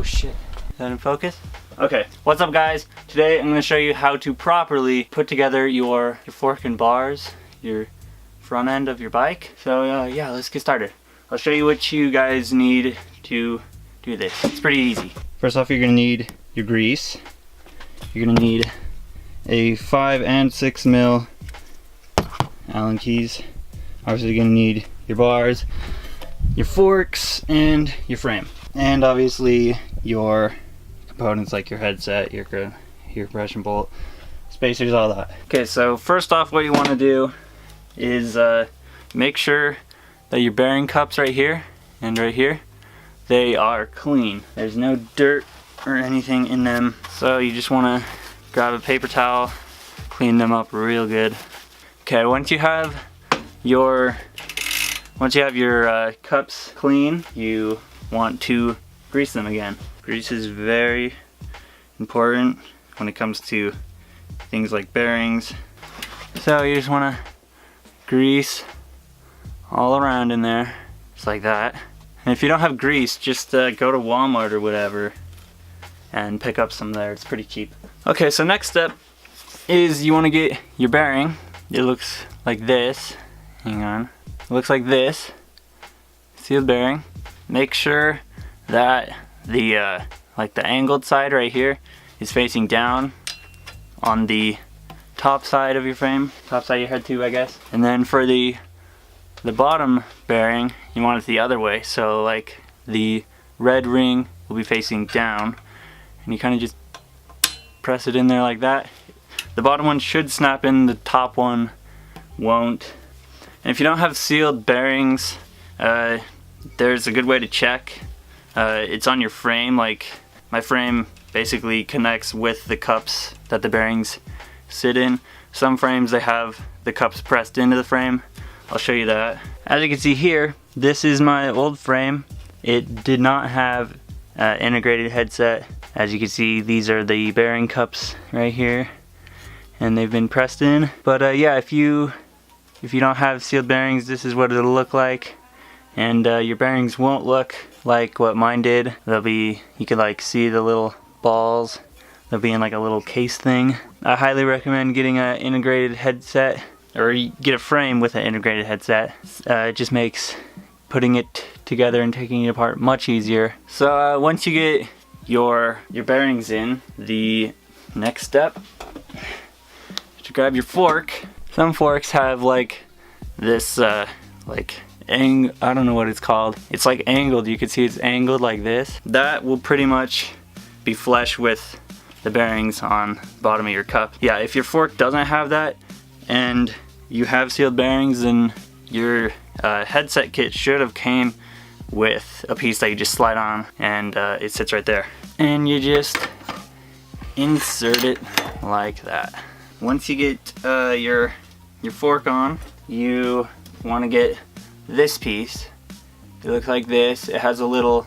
shit. Is that in focus? Okay, what's up guys? Today I'm going to show you how to properly put together your fork and bars, your front end of your bike. So yeah, let's get started. I'll show you what you guys need to do this. It's pretty easy. First off, you're going to need your grease. You're going to need a 5 and 6 mil Allen keys. Obviously you're going to need your bars, your forks, and your frame. And obviously your components like your headset, your compression bolt, spacers, all that. Okay, so first off, what you want to do is make sure that your bearing cups right here and right here, they are clean. There's no dirt or anything in them. So you just want to grab a paper towel, clean them up real good. Okay, once you have your cups clean, you want to grease them again. Grease is very important when it comes to things like bearings. So you just want to grease all around in there, just like that. And if you don't have grease, just go to Walmart or whatever and pick up some there. It's pretty cheap. Okay, so next step is you want to get your bearing. It looks like this. Hang on. It looks like this. See the bearing? Make sure that the like the angled side right here is facing down on the top side of your frame, top side of your head tube, I guess. And then for the bottom bearing, you want it the other way. So like the red ring will be facing down, and you kind of just press it in there like that. The bottom one should snap in, the top one won't. And if you don't have sealed bearings, there's a good way to check. It's on your frame. Like my frame basically connects with the cups that the bearings sit in. Some frames, they have the cups pressed into the frame. I'll show you that. As you can see here, this is my old frame. It did not have integrated headset. As you can see, these are the bearing cups right here, and they've been pressed in. But yeah, if you don't have sealed bearings, this is what it'll look like. And your bearings won't look like what mine did. They'll be, you can like see the little balls. They'll be in like a little case thing. I highly recommend getting an integrated headset, or you get a frame with an integrated headset. It just makes putting it together and taking it apart much easier. So once you get your bearings in, the next step is to grab your fork. Some forks have like this I don't know what it's called. It's like angled. You can see it's angled like this. That will pretty much be flush with the bearings on the bottom of your cup. Yeah, if your fork doesn't have that and you have sealed bearings, then your headset kit should have came with a piece that you just slide on, and it sits right there. And you just insert it like that. Once you get your fork on, you want to get this piece. It looks like this. It has a little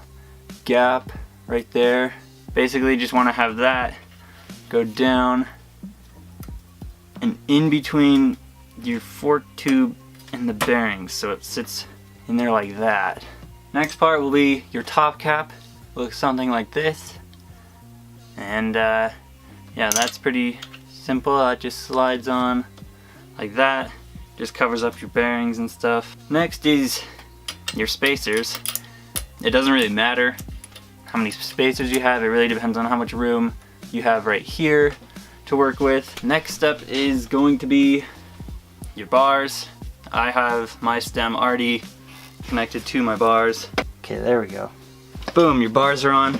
gap right there. Basically just want to have that go down and in between your fork tube and the bearings, so it sits in there like that. Next part will be your top cap. Looks something like this. And yeah, that's pretty simple. It just slides on like that. Just covers up your bearings and stuff. Next is your spacers. It doesn't really matter how many spacers you have. It really depends on how much room you have right here to work with. Next step is going to be your bars. I have my stem already connected to my bars. Okay, there we go. Boom, your bars are on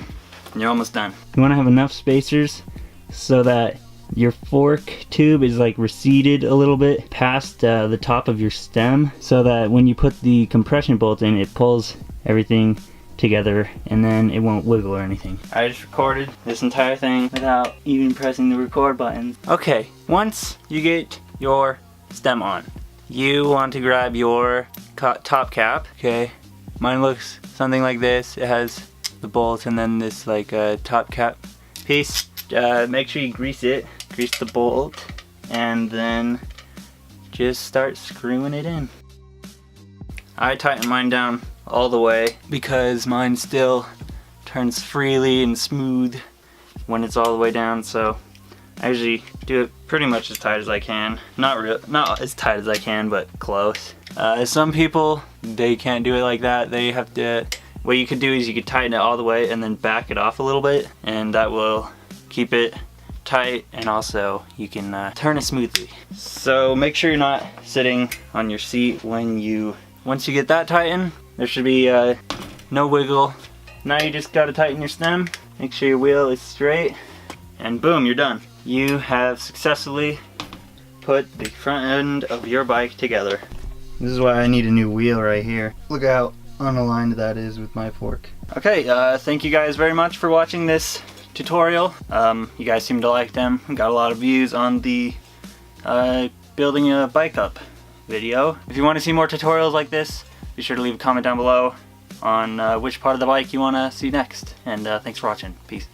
and you're almost done. You want to have enough spacers so that your fork tube is like receded a little bit past the top of your stem, so that when you put the compression bolt in, it pulls everything together and then it won't wiggle or anything. I just recorded this entire thing without even pressing the record button. Okay, once you get your stem on, you want to grab your top cap. Okay, mine looks something like this. It has the bolt and then this like top cap piece. Make sure you grease it. Grease the bolt and then just start screwing it in. I tighten mine down all the way because mine still turns freely and smooth when it's all the way down, so I usually do it pretty much as tight as I can. Not as tight as I can, but close. Some people, they can't do it like that. They have to, what you could do is you could tighten it all the way and then back it off a little bit, and that will keep it tight, and also you can turn it smoothly. So make sure you're not sitting on your seat when once you get that tightened. There should be no wiggle. Now you just gotta tighten your stem, make sure your wheel is straight, and boom, you're done. You have successfully put the front end of your bike together. This is why I need a new wheel right here. Look how unaligned that is with my fork. Okay, thank you guys very much for watching this tutorial. You guys seem to like them. Got a lot of views on the building a bike up video. If you want to see more tutorials like this, be sure to leave a comment down below on which part of the bike you want to see next. And thanks for watching. Peace.